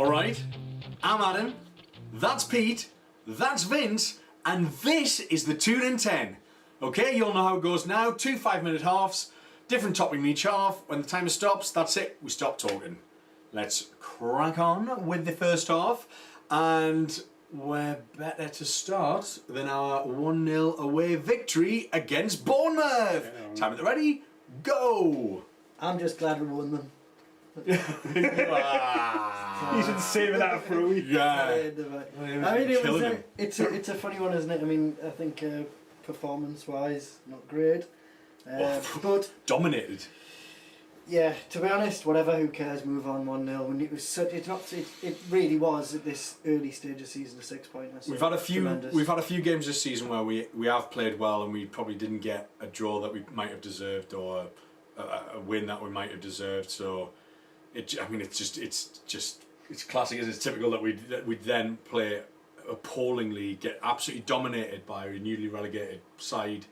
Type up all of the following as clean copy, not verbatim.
Alright, I'm Adam, that's Pete, that's Vince, and this is the Toon in 10. Okay, you'll know how it goes now. 2 5-minute halves, different topic in each half. When the timer stops, that's it, we stop talking. Let's crack on with the first half, and we're better to start than our 1-0 away victory against Bournemouth. Yeah. Time at the ready, go! I'm just glad we won them. You should save that for a week. Yeah. I mean, it's a funny one, isn't it? I mean, I think performance-wise, not great, but Dominated. yeah. To be honest, whatever. Who cares? Move on. 1-0. When it was such, it really was at this early stage of season a 6-pointer. So We've had a tremendous. few games this season where we have played well and we probably didn't get a draw that we might have deserved or a win that we might have deserved. So it's classic. It's typical that we then play appallingly, get absolutely dominated by a newly relegated side,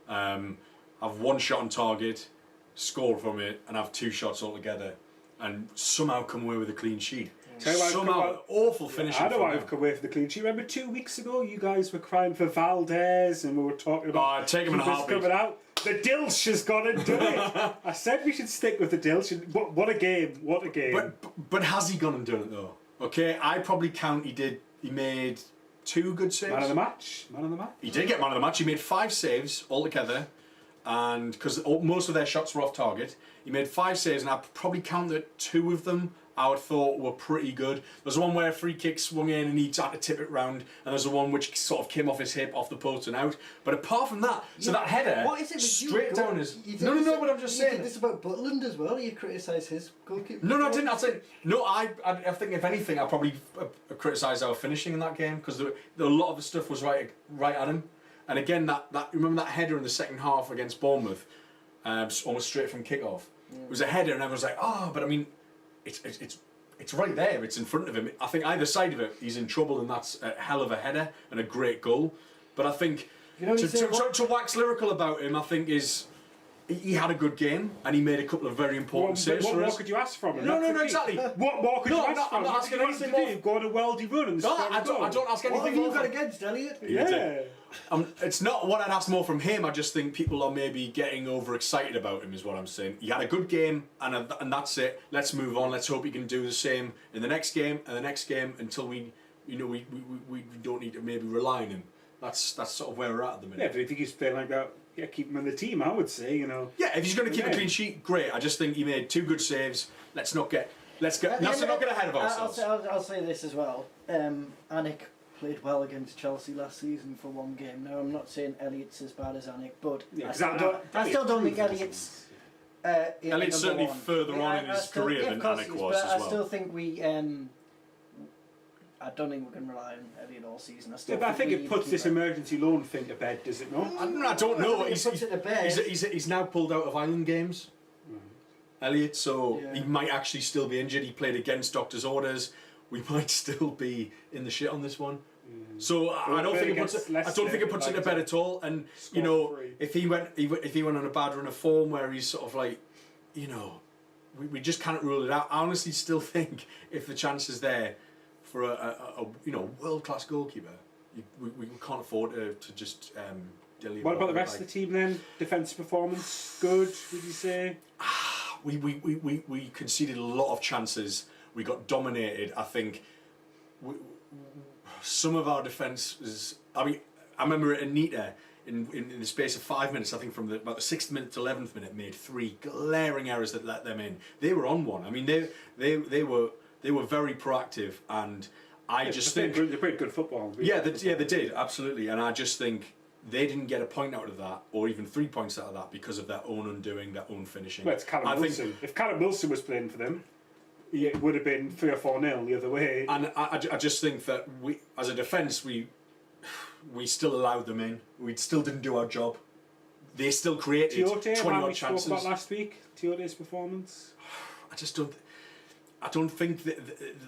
have one shot on target, score from it, and have 2 shots altogether, and somehow come away with a clean sheet. Somehow, awful finishing. I know I've come away with the clean sheet. Remember 2 weeks ago, you guys were crying for Valdez, and we were talking about take him in a heartbeat. Coming out. The Dilch has gone and done it. I said we should stick with the Dilch. What a game! What a game! But has he gone and done it though? Okay, I probably count. He made 2 good saves. Man of the match. He did get man of the match. He made 5 saves altogether, and because most of their shots were off target, he made 5 saves, and I probably count that 2 of them I would thought were pretty good. There's one where a free kick swung in and he had to tip it round, and there's the one which sort of came off his hip, off the post and out. But apart from that, so that header, what is it with straight you? down his. No, but I'm just you saying. did this about Butland as well. You criticise his goalkeeper. No, I didn't. I said no. I think if anything, I probably criticised our finishing in that game because a lot of the stuff was right at him. And again, that remember that header in the second half against Bournemouth, almost straight from kick-off. It was a header, and everyone's like, "Oh," but I mean, it's right there. It's in front of him. I think either side of it, he's in trouble, and that's a hell of a header and a great goal. But I think to wax lyrical about him, I think he had a good game and he made a couple of very important saves for us. What more could you ask from him? No, exactly. What more could you ask from him? I'm not asking anything more. Go on a worldy run and I don't ask anything more. What have you got against Elliot? Yeah. It's not what I'd ask more from him. I just think people are maybe getting overexcited about him is what I'm saying. He had a good game and that's it. Let's move on. Let's hope he can do the same in the next game and the next game until we don't need to maybe rely on him. That's sort of where we're at the minute. Yeah, but if he keeps playing like that, yeah, keep him in the team, I would say, Yeah, if he's going to keep a clean sheet, great. I just think he made 2 good saves. Let's not get ahead of ourselves. I'll say this as well. Anik played well against Chelsea last season for 1 game. Now I'm not saying Elliot's as bad as Anik, but I still don't think Elliot's. Elliot's certainly further on in his career than Anik was as well. I still think we. I don't think we can rely on Elliot all season. But I think it puts this emergency loan thing to bed, does it not? I don't know. He's He's now pulled out of Island games, Elliot, so he might actually still be injured. He played against doctor's orders. We might still be in the shit on this one. So I don't think it puts it to bed at all. And if he went on a bad run of form where he's sort of like, we just can't rule it out. I honestly still think if the chance is there for a world-class goalkeeper, we can't afford to just dilly. What about the rest of the team then? Defensive performance good, would you say? We conceded a lot of chances. We got dominated. I think some of our defence is. I mean, I remember Anita in the space of 5 minutes. I think from about the 6th minute to 11th minute, made 3 glaring errors that let them in. They were on one. I mean, they were very proactive, and I just think they played good football. Yeah, they did absolutely, and I just think they didn't get a point out of that, or even 3 points out of that, because of their own undoing, their own finishing. Well, it's Callum Wilson. If Callum Wilson was playing for them, it would have been 3 or 4-0 the other way. And I just think that we, as a defence, we still allowed them in. We still didn't do our job. They still created 20-odd chances. Spoke about last week, Tiote's performance. I don't think that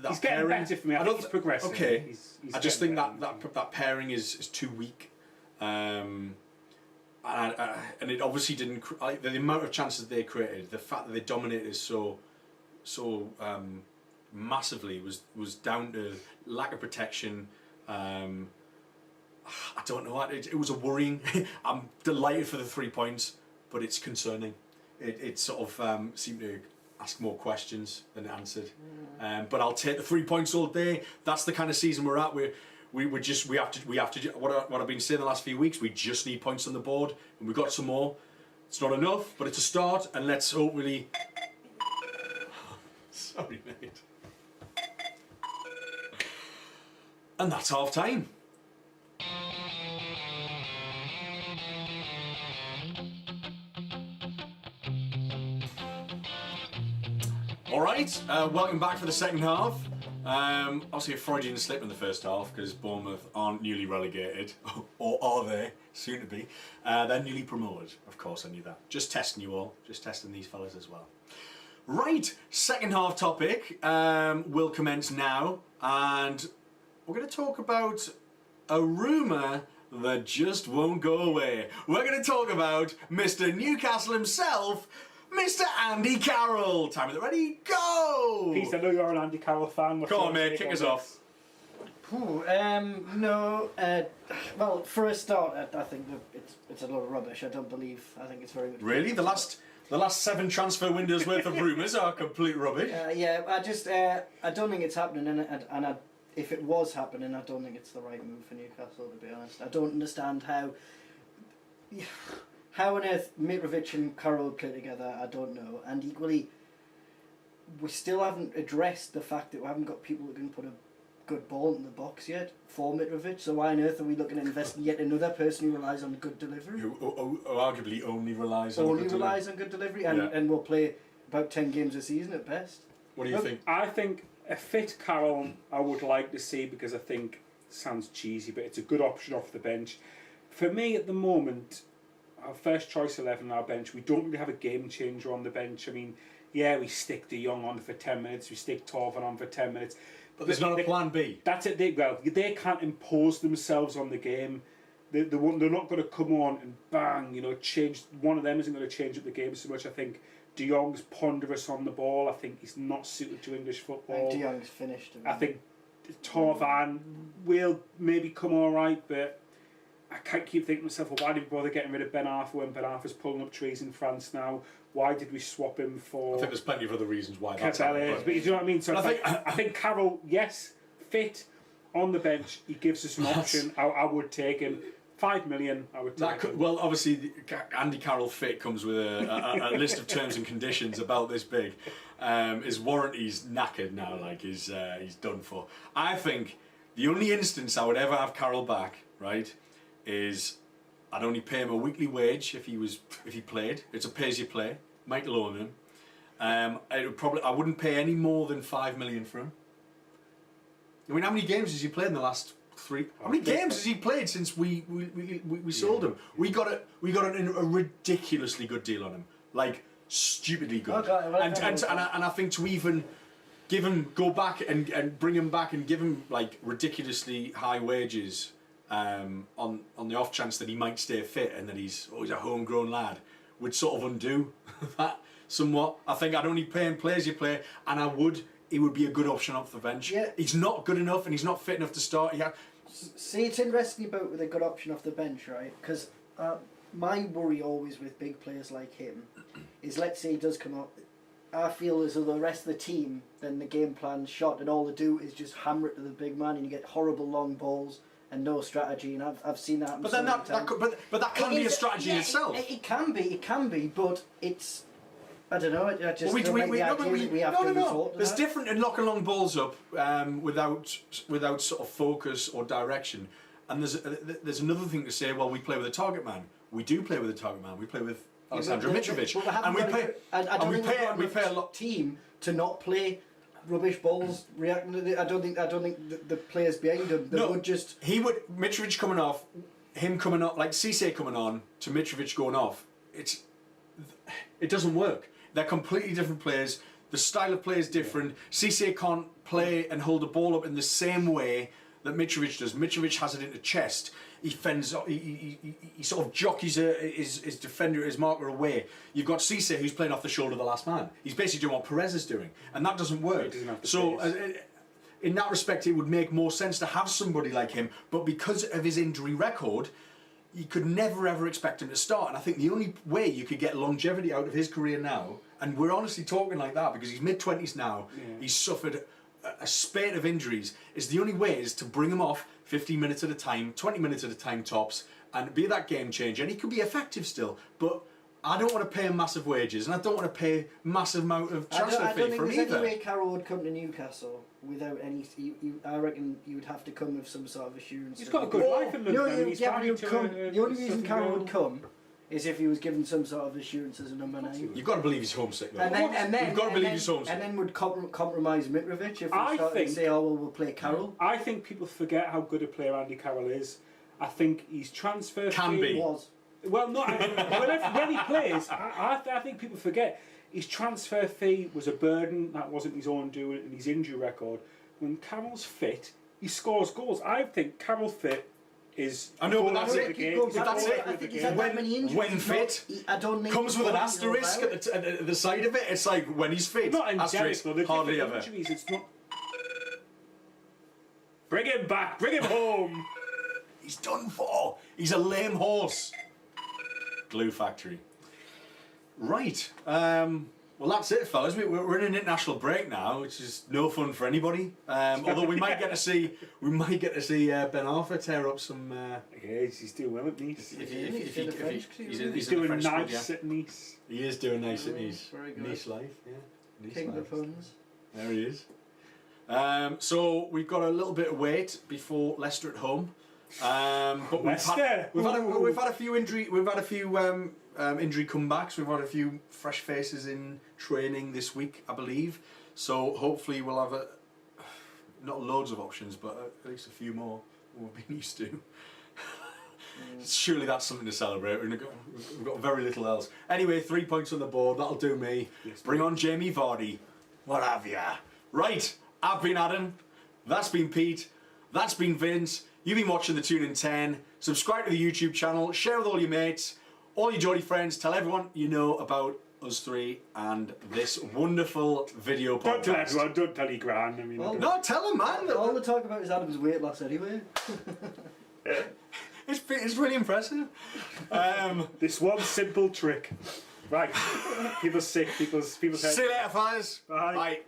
he's getting better for me. I think he's progressing. Okay, he's I just think that pairing is too weak, and it obviously didn't. The amount of chances they created, the fact that they dominated so massively was down to lack of protection. I don't know. It was a worrying. I'm delighted for the 3 points, but it's concerning. It sort of seemed to ask more questions than it answered. But I'll take the 3 points all day. That's the kind of season we're at. We have to. What I've been saying the last few weeks. We just need points on the board, and we've got some more. It's not enough, but it's a start, and let's hopefully. Sorry, mate. And that's half time. All right, welcome back for the second half. Obviously a Freudian slip in the first half because Bournemouth aren't newly relegated, or are they? Soon to be. They're newly promoted, of course, I knew that. Just testing you all, just testing these fellas as well. Right, second half topic will commence now, and we're going to talk about a rumour that just won't go away. We're going to talk about Mr. Newcastle himself, Mr. Andy Carroll. Time with it ready, go! Peace, I know you're an Andy Carroll fan. Come on, mate, kick us off. No. Well, for a start, I think it's a lot of rubbish. I don't believe. I think it's very good. Really? The last 7 transfer windows worth of rumours are complete rubbish. Yeah, I don't think it's happening, and if it was happening, I don't think it's the right move for Newcastle. To be honest, I don't understand how on earth Mitrovic and Carroll play together. I don't know, and equally, we still haven't addressed the fact that we haven't got people that can put a good ball in the box yet for Mitrovic. So why on earth are we looking at investing yet another person who relies on good delivery? Who arguably only relies on good delivery, and will play about 10 games a season at best. What do you think? I think a fit Carroll I would like to see, because I think it sounds cheesy, but it's a good option off the bench. For me at the moment, our first choice 11 on our bench, we don't really have a game changer on the bench. I mean, yeah, we stick De Jong on for 10 minutes, we stick Torvan on for 10 minutes. But there's not a plan B. That's it. They can't impose themselves on the game. They're not going to come on and bang, change. One of them isn't going to change up the game so much. I think De Jong's ponderous on the ball. I think he's not suited to English football. De Jong's finished. I think Torvan will maybe come all right, but I can't keep thinking to myself, well, why did we bother getting rid of Ben Arfa when Ben Arfa's pulling up trees in France now? Why did we swap him for... I think there's plenty of other reasons why that's happened. But you know what I mean? So I think Carroll, yes, fit, on the bench, he gives us an option. I would take him. 5 million, I would take him. Well, obviously, Andy Carroll fit comes with a list of terms and conditions about this big. His warranty's knackered now, like he's done for. I think the only instance I would ever have Carroll back, right, is I'd only pay him a weekly wage if he played. It's a pay-as-you-play. Michael own him. I wouldn't pay any more than 5 million for him. I mean, how many games has he played in the last 3? How many games has he played since we sold him? We got a ridiculously good deal on him, like stupidly good. And I think to even go back and bring him back and give him like ridiculously high wages. On the off chance that he might stay fit and that he's a homegrown lad, would sort of undo that somewhat. I think I'd only pay him play as you play, and he would be a good option off the bench. Yeah. He's not good enough and he's not fit enough to start. See, it's interesting about with a good option off the bench, right? Because my worry always with big players like him is, let's say he does come up, I feel as though the rest of the team, then the game plan's shot and all they do is just hammer it to the big man and you get horrible long balls and no strategy, and I've seen that happen. But then that can be a strategy in itself. It can be, but it's, I don't know. I just don't like the idea that we have to resort to There's that. different in knocking long balls up without sort of focus or direction. And there's another thing to say. Well, we play with a target man. We do play with a target man. We play with Alexander Mitrovic, and we pay a lot. Team to not play rubbish balls, reacting to the, I don't think the players behind him Mitrovic coming off, him coming off, like Cisse coming on to Mitrovic going off. It doesn't work. They're completely different players. The style of play is different. Cisse can't play and hold the ball up in the same way that Mitrovic does. Mitrovic has it into chest. He fends. He sort of jockeys his defender, his marker away. You've got Cisse who's playing off the shoulder of the last man. He's basically doing what Perez is doing, and that doesn't work. He doesn't have the So. pace. In that respect, it would make more sense to have somebody like him, but because of his injury record, you could never ever expect him to start. And I think the only way you could get longevity out of his career now, and we're honestly talking like that because he's mid-20s now, he's suffered a spate of injuries, is the only way is to bring him off 15 minutes at a time, 20 minutes at a time tops, and be that game changer. And he could be effective still, but I don't want to pay him massive wages, and I don't want to pay massive amount of transfer I fee don't think for him there's either. any way Carroll would come to Newcastle without any. I reckon you would have to come with some sort of assurance. He's that got a he- good life in London. No, He's yeah, but married he'd to come. a- The only reason something Carroll girl. would come is if he was given some sort of assurance as a number 9. You've got to believe he's homesick though. You've got to believe he's homesick. And then would compromise Mitrovic if I we started think- to say, oh well, we'll play Carroll. I think people forget how good a player Andy Carroll is. I think his transfer Can fee be. Was. Well, not when he plays. I think people forget his transfer fee was a burden that wasn't his own doing, and his injury record. When Carroll's fit, he scores goals. I think Carroll fit is. I know, but goal that's with it. the game. But that's it. I think he's had that many injuries. When He's fit, not- I don't think comes he's with an not asterisk about it. at the side of it. It's like when he's fit. Not endemic Asterisk, though. They're hardly different ever. injuries. It's not. Bring him back. Bring him home. He's done for. He's a lame horse. Glue factory. Right. Well, that's it, fellas. We're in an international break now, which is no fun for anybody. Although we might get to see Ben Arthur tear up some. Yeah, he's doing well at Nice. He's doing French squad, nice at Nice. He is doing nice at Nice. Very good. Nice life, yeah. Nice King of the life. puns. There he is. So we've got a little bit of wait before Leicester at home. But we've had a few injury comebacks. We've had a few fresh faces in training this week, I believe. So hopefully we'll have not loads of options, but at least a few more than we've been used to. Surely that's something to celebrate. We've got very little else. Anyway, 3 points on the board. That'll do me. Yes, Bring on Jamie Vardy. What have ya? Right. I've been Adam. That's been Pete. That's been Vince. You've been watching the Toon in 10. Subscribe to the YouTube channel. Share with all your mates, all your Geordie friends. Tell everyone you know about us three and this wonderful video podcast. Don't tell everyone. Don't tell your gran. I mean, Well, No, tell them, man. All the talk about is Adam's weight loss anyway. It's really impressive. this one simple trick. Right. People sick. People's head. See you later, fellas. Bye. Bye.